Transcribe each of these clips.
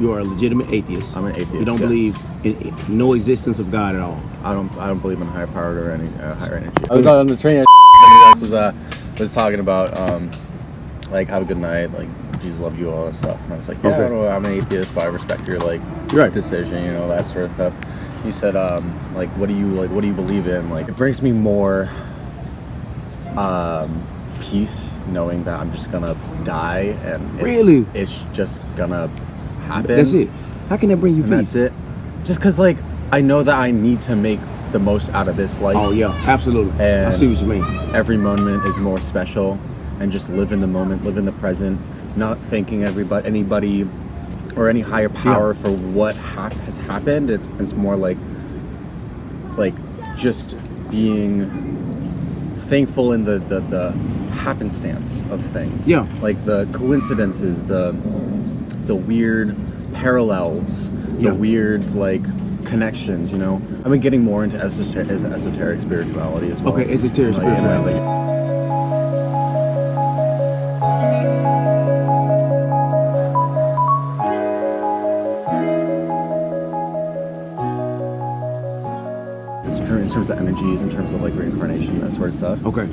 you are a legitimate atheist. I'm an atheist. You don't believe in no existence of God at all. I don't believe in higher power or any higher energy. I was on the train. Somebody else was talking about like have a good night, like Jesus love you, all that stuff. And I was like, yeah, okay. I'm an atheist, but I respect your like decision, you know, that sort of stuff. He said, like, what do you believe in? Like, it brings me more peace knowing that I'm just gonna die and it's just gonna happen. That's it. How can that bring you peace? That's it. Just because, like, I know that I need to make the most out of this life. Oh yeah, absolutely. And I see what you mean. Every moment is more special, and just live in the moment, live in the present, not thanking anybody or any higher power for what has happened. It's more like just being thankful in the happenstance of things. Yeah. Like the coincidences, the weird parallels, the weird like connections, you know. I've been getting more into esoteric spirituality as well. Okay, esoteric spirituality. In terms of energies, in terms of like reincarnation, that sort of stuff. Okay.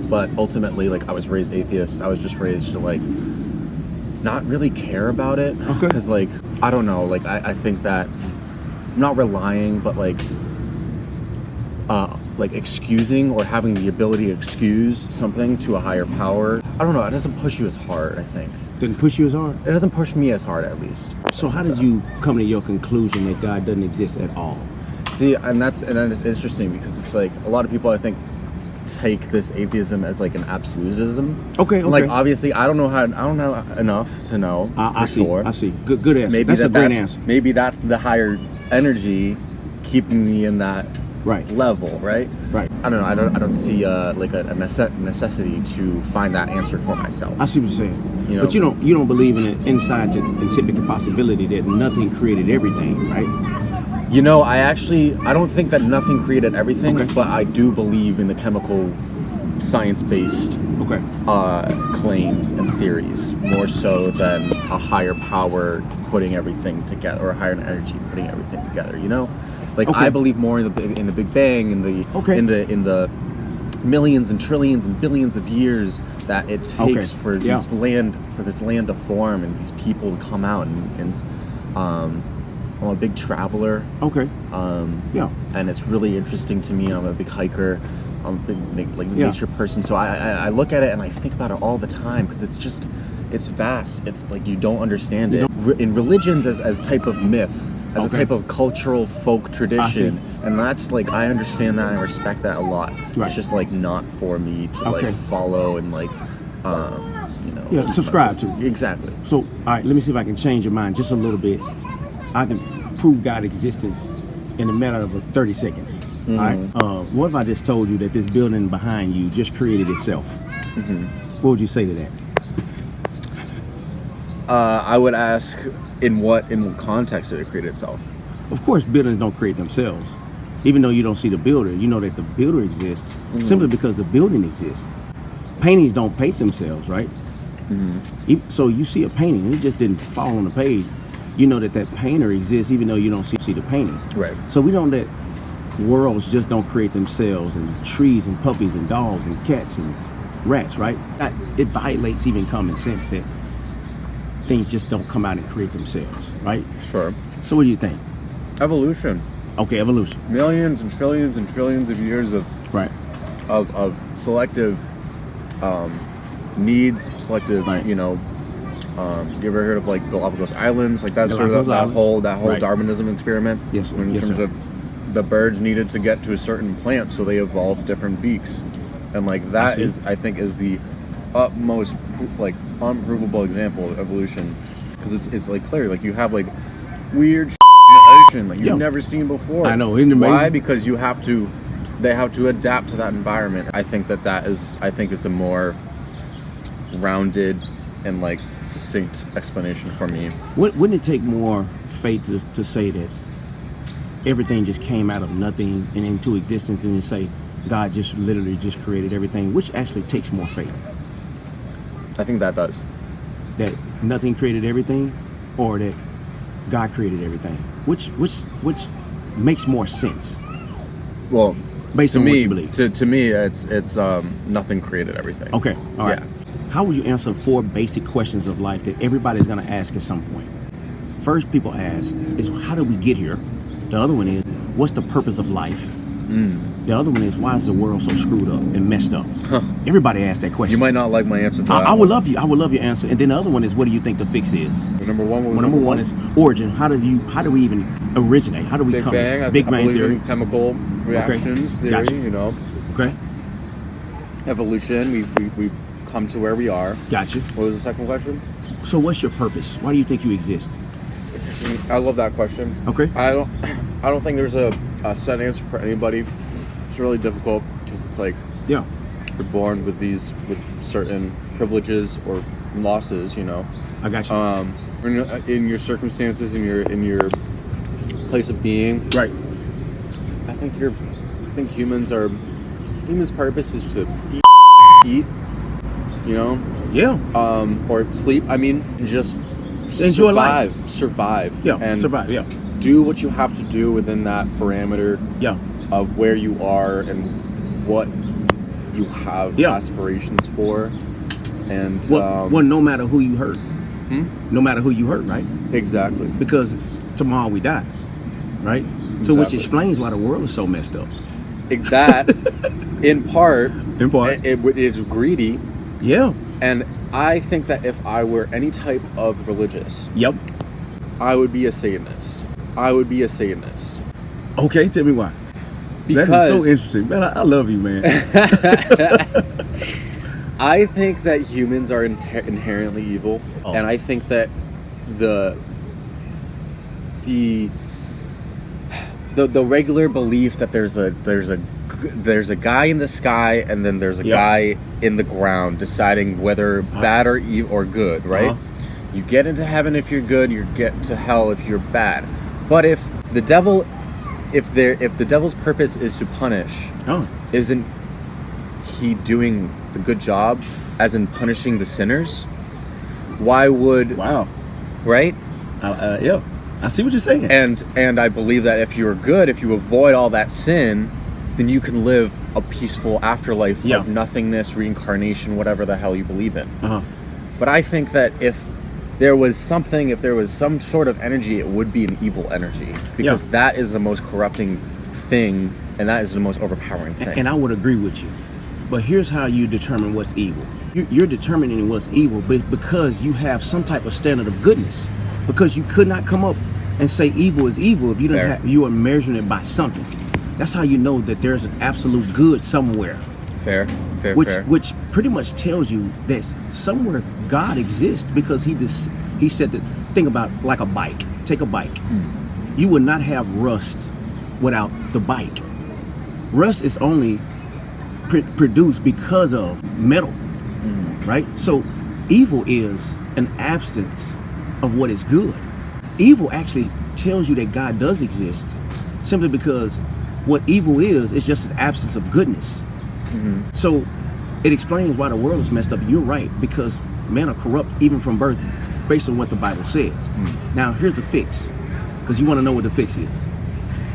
But ultimately, like, I was raised atheist. I was just raised to like not really care about it. Okay. Because like, I don't know, like I think that I'm not relying, but like excusing or having the ability to excuse something to a higher power. I don't know, it doesn't push you as hard, I think. Didn't push you as hard? It doesn't push me as hard, at least. So how did you come to your conclusion that God doesn't exist at all? See, and that's interesting because it's like a lot of people I think take this atheism as like an absolutism. Okay. And like obviously I don't know enough to know for sure. I see. Good answer. Maybe that's a great answer. Maybe that's the higher energy keeping me in that level, right? Right. I don't know. I don't see like a necessity to find that answer for myself. I see what you're saying. You know? But you don't believe in an scientific possibility that nothing created everything, right? You know, I don't think that nothing created everything, but I do believe in the chemical science-based claims and theories, more so than a higher power putting everything together, or a higher energy putting everything together, you know? Like, I believe more in the Big Bang, in the millions and trillions and billions of years that it takes for this land to form and these people to come out and I'm a big traveler. Okay. And it's really interesting to me. I'm a big hiker. I'm a big nature person. So I look at it and I think about it all the time because it's vast. It's like you don't understand it. In religions as type of myth, as a type of cultural folk tradition, and that's like I understand that and I respect that a lot. Right. It's just like not for me to like follow and like you know. Yeah, subscribe to. Exactly. So all right, let me see if I can change your mind just a little bit. I can prove God's existence in a matter of 30 seconds. Mm-hmm. All right. What if I just told you that this building behind you just created itself? Mm-hmm. What would you say to that? I would ask, in what context did it create itself? Of course, buildings don't create themselves. Even though you don't see the builder, you know that the builder exists simply because the building exists. Paintings don't paint themselves, right? Mm-hmm. So you see a painting, and it just didn't fall on the page. You know that painter exists even though you don't see the painting. Right. So we don't let worlds just don't create themselves, and trees and puppies and dogs and cats and rats, right? It violates even common sense that things just don't come out and create themselves, right? Sure. So what do you think? Evolution. Okay, evolution. Millions and trillions of years of selective needs, selective, you know. You ever heard of like Galapagos Islands? Like that's sort of that whole Darwinism experiment. Yes. In terms of the birds needed to get to a certain plant, so they evolved different beaks, and like that is, I think, is the utmost like unprovable example of evolution, because it's like clear, like you have like weird in the ocean like you've never seen before. I know. Isn't it amazing? Why? Because they have to adapt to that environment. I think is a more rounded and like succinct explanation for me. Wouldn't it take more faith to say that everything just came out of nothing and into existence, and to say God just literally just created everything, which actually takes more faith? I think that does. That nothing created everything, or that God created everything? Which makes more sense? Well, based on what you believe. To me, it's nothing created everything. Okay, all right. Yeah. How would you answer 4 basic questions of life that everybody's going to ask at some point? First, people ask is, how did we get here? The other one is, what's the purpose of life? The other one is, why is the world so screwed up and messed up? Everybody asks that question. You might not like my answer to that. I would love your answer. And then the other one is, what do you think the fix is? Number one. Number one is origin. How do we even originate? How do we Big come? Bang. Big I Bang believe theory. in chemical reactions theory. Gotcha. You know. Okay. Evolution. We come to where we are. Gotcha. What was the second question? So what's your purpose? Why do you think you exist? I love that question. Okay. I don't think there's a set answer for anybody. It's really difficult because it's like, yeah, you're born with certain privileges or losses, you know. I got you. In your circumstances, in your place of being. Right. I think humans' purpose is to eat, you know. Yeah. Or sleep. I mean, just enjoy life. Survive. Yeah. And survive. Yeah. do what you have to do within that parameter. Yeah. Of where you are and what you have aspirations for, and well, no matter who you hurt, no matter who you hurt, right? Exactly. Because tomorrow we die, right? Exactly. So which explains why the world is so messed up. That, in part, it's greedy. Yeah. And I think that if I were any type of religious, I would be a Satanist. Okay, tell me why. Because that is so interesting, man. I love you, man. I think that humans are inherently evil, and I think that the regular belief that there's a guy in the sky and then there's a guy in the ground deciding whether bad or good, right? You get into heaven if you're good, you get to hell if you're bad. But if the devil's purpose is to punish, isn't he doing the good job, as in punishing the sinners? Why would? Wow. Right? Yeah. I see what you're saying. And I believe that if you're good, if you avoid all that sin, then you can live a peaceful afterlife of nothingness, reincarnation, whatever the hell you believe in. But I think that if there was some sort of energy, it would be an evil energy, because that is the most corrupting thing, and that is the most overpowering thing. And I would agree with you. But here's how you determine what's evil. You're determining what's evil because you have some type of standard of goodness. Because you could not come up and say evil is evil if you don't have, you are measuring it by something. That's how you know that there's an absolute good somewhere. Fair. Which pretty much tells you that somewhere God exists, because he said that, think about like a bike. Take a bike. You would not have rust without the bike. Rust is only produced because of metal, right? So evil is an absence of what is good. Evil actually tells you that God does exist, simply because what evil is just an absence of goodness. So it explains why the world is messed up. You're right, because men are corrupt even from birth, based on what the Bible says. Now here's the fix, because you want to know what the fix is.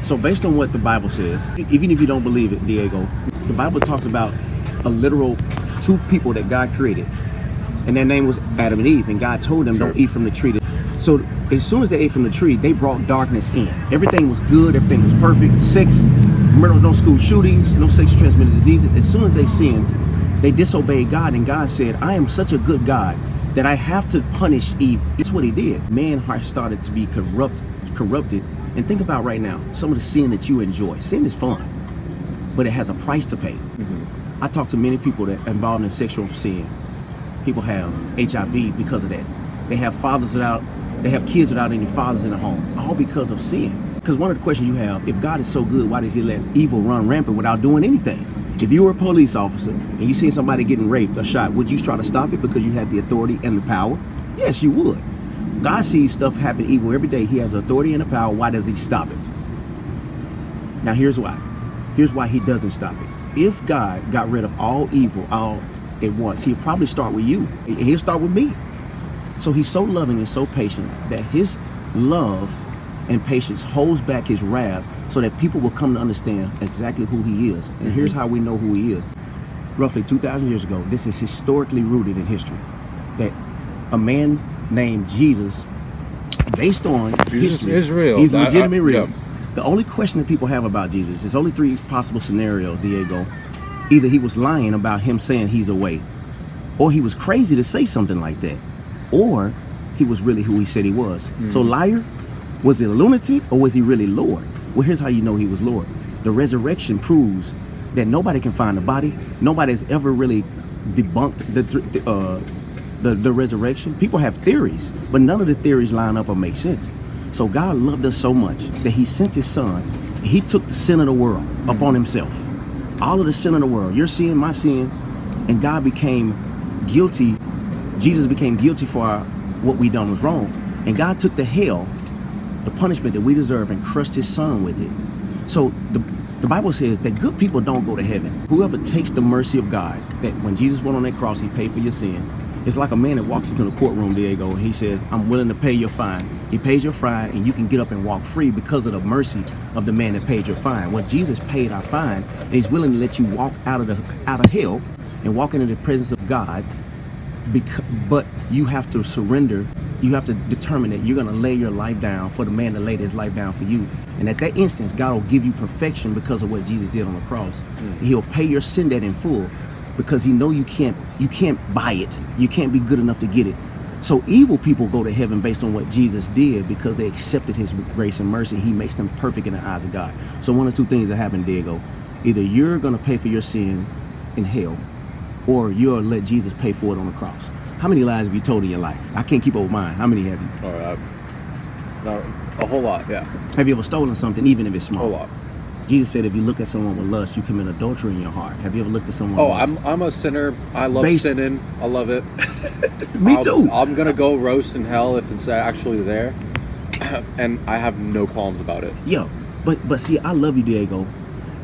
So based on what the Bible says, even if you don't believe it, Diego, the Bible talks about a literal 2 people that God created, and their name was Adam and Eve, and God told them don't eat from the tree. So as soon as they ate from the tree, they brought darkness in. Everything was good, everything was perfect. Sex, murder, no school shootings, no sexually transmitted diseases. As soon as they sinned, they disobeyed God, and God said, I am such a good God that I have to punish Eve. It's what he did. Man's heart started to be corrupted. And think about right now, some of the sin that you enjoy. Sin is fun, but it has a price to pay. I talk to many people that are involved in sexual sin. People have HIV because of that. They have kids without any fathers in the home, all because of sin. Because one of the questions you have, if God is so good, why does he let evil run rampant without doing anything? If you were a police officer and you seen somebody getting raped or shot, would you try to stop it because you had the authority and the power? Yes, you would. God sees stuff happen evil every day. He has authority and the power. Why does he stop it? Now here's why. Here's why he doesn't stop it. If God got rid of all evil all at once, he'd probably start with you. He'll start with me. So he's so loving and so patient that his love and patience holds back his wrath so that people will come to understand exactly who he is. And here's how we know who he is. Roughly 2,000 years ago, this is historically rooted in history, that a man named Jesus, based on Jesus history, is real. He's legitimately real. Yeah. The only question that people have about Jesus, there's only three possible scenarios, Diego. Either he was lying about him saying he's away, or he was crazy to say something like that, or he was really who he said he was. So liar, was he a lunatic or was he really Lord? Well, here's how you know he was Lord. The resurrection proves that nobody can find the body. Nobody's ever really debunked the resurrection. People have theories, but none of the theories line up or make sense. So God loved us so much that he sent his son. He took the sin of the world upon himself. All of the sin of the world, your sin, my sin, and God became guilty. Jesus became guilty for what we done was wrong. And God took the hell, the punishment that we deserve, and crushed his son with it. So the Bible says that good people don't go to heaven. Whoever takes the mercy of God, that when Jesus went on that cross, he paid for your sin. It's like a man that walks into the courtroom, Diego, and he says, I'm willing to pay your fine. He pays your fine, and you can get up and walk free because of the mercy of the man that paid your fine. Well, Jesus paid our fine, and he's willing to let you walk out of hell and walk into the presence of God. But you have to surrender. You have to determine that you're going to lay your life down for the man that laid his life down for you. And at that instance, God will give you perfection because of what Jesus did on the cross. He'll pay your sin debt in full because he know you can't buy it. You can't be good enough to get it. So evil people go to heaven based on what Jesus did because they accepted his grace and mercy. He makes them perfect in the eyes of God. So one of two things that happen, Diego. Either you're going to pay for your sin in hell, or you'll let Jesus pay for it on the cross. How many lies have you told in your life? I can't keep up with mine. How many have you? No, a whole lot, yeah. Have you ever stolen something, even if it's small? A whole lot. Jesus said if you look at someone with lust, you commit adultery in your heart. Have you ever looked at someone with lust? I'm a sinner. I love sinning. I love it. Me too. I'm going to go roast in hell if it's actually there. And I have no qualms about it. Yeah, but see, I love you, Diego.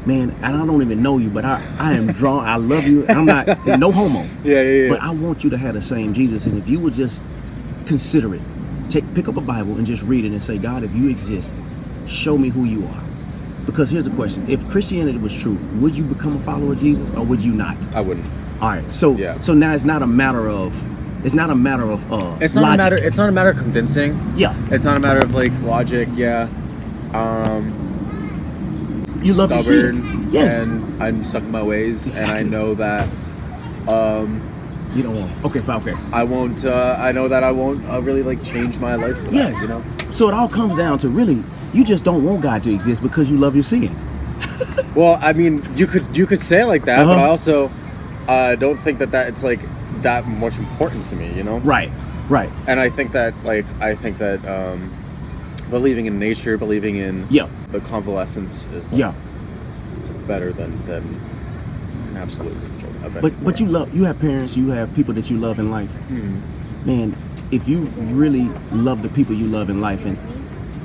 Man, and I don't even know you, but I am drawn. I love you. I'm not, no homo. Yeah. But I want you to have the same Jesus. And if you would just consider it, pick up a Bible and just read it and say, God, if you exist, show me who you are. Because here's the question. If Christianity was true, would you become a follower of Jesus or would you not? I wouldn't. All right. So now it's not a matter of It's not a matter of it's not logic. it's not a matter of convincing. Yeah. It's not a matter of like logic. Yeah. You love to see it. Yes. And I'm stuck in my ways, Exactly. and I know that. You don't want. Okay, fine. Okay. I won't. I know that I won't really like change my life for that. You know. So it all comes down to really, you just don't want God to exist because you love your sin. Well, I mean, you could say it like that, but I also don't think that it's like that much important to me. You know. Right. And I think that believing in nature, believing in the convalescence is like better than an absolutism. But you have parents, you have people that you love in life. Mm-hmm. Man, if you really love the people you love in life, and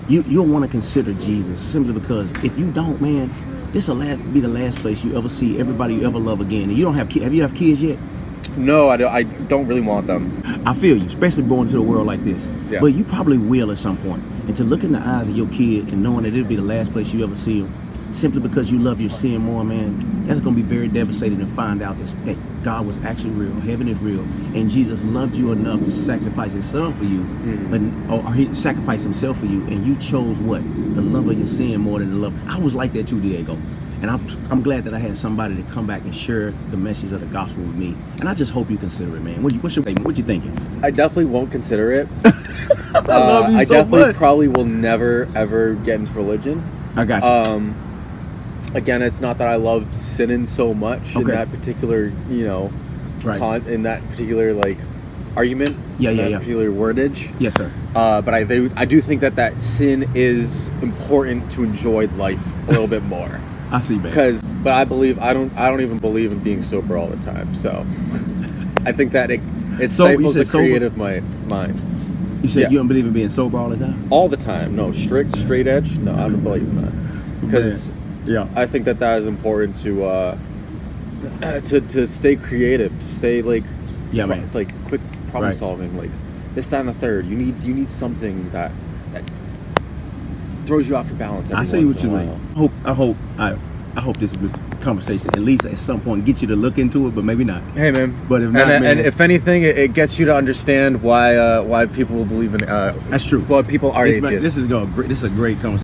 you'll want to consider Jesus, simply because if you don't, man, this will be the last place you ever see everybody you ever love again. And you don't have kids. Have you kids yet? No, I don't really want them. I feel you, especially born into a world like this. Yeah. But you probably will at some point. And to look in the eyes of your kid and knowing that it'll be the last place you ever see them, simply because you love your sin more, man, that's going to be very devastating to find out that God was actually real, heaven is real, and Jesus loved you enough to sacrifice his son for you, or he sacrificed himself for you, and you chose what? The love of your sin more than the love. I was like that too, Diego. And I'm glad that I had somebody to come back and share the message of the gospel with me. And I just hope you consider it, man. What you thinking? I definitely won't consider it. I love you I so definitely much. probably will never ever get into religion. I got you. Again, it's not that I love sinning so much in that particular, in that particular like argument. That particular wordage. Yes, sir. But I do think that sin is important to enjoy life a little bit more. I see, baby. But I don't even believe in being sober all the time. So I think that it stifles the creative mind. You said you don't believe in being sober all the time? All the time. No, straight edge. No, I don't believe in that. Because I think that is important to stay creative, to stay like quick problem solving, like this, that, and the third. You need something that throws you off your balance. I see what you mean. I hope this conversation at least at some point get you to look into it, but maybe not. Hey man, but if not, and if anything, it gets you to understand why people will believe in. That's true. Why people are atheists. This is a great conversation.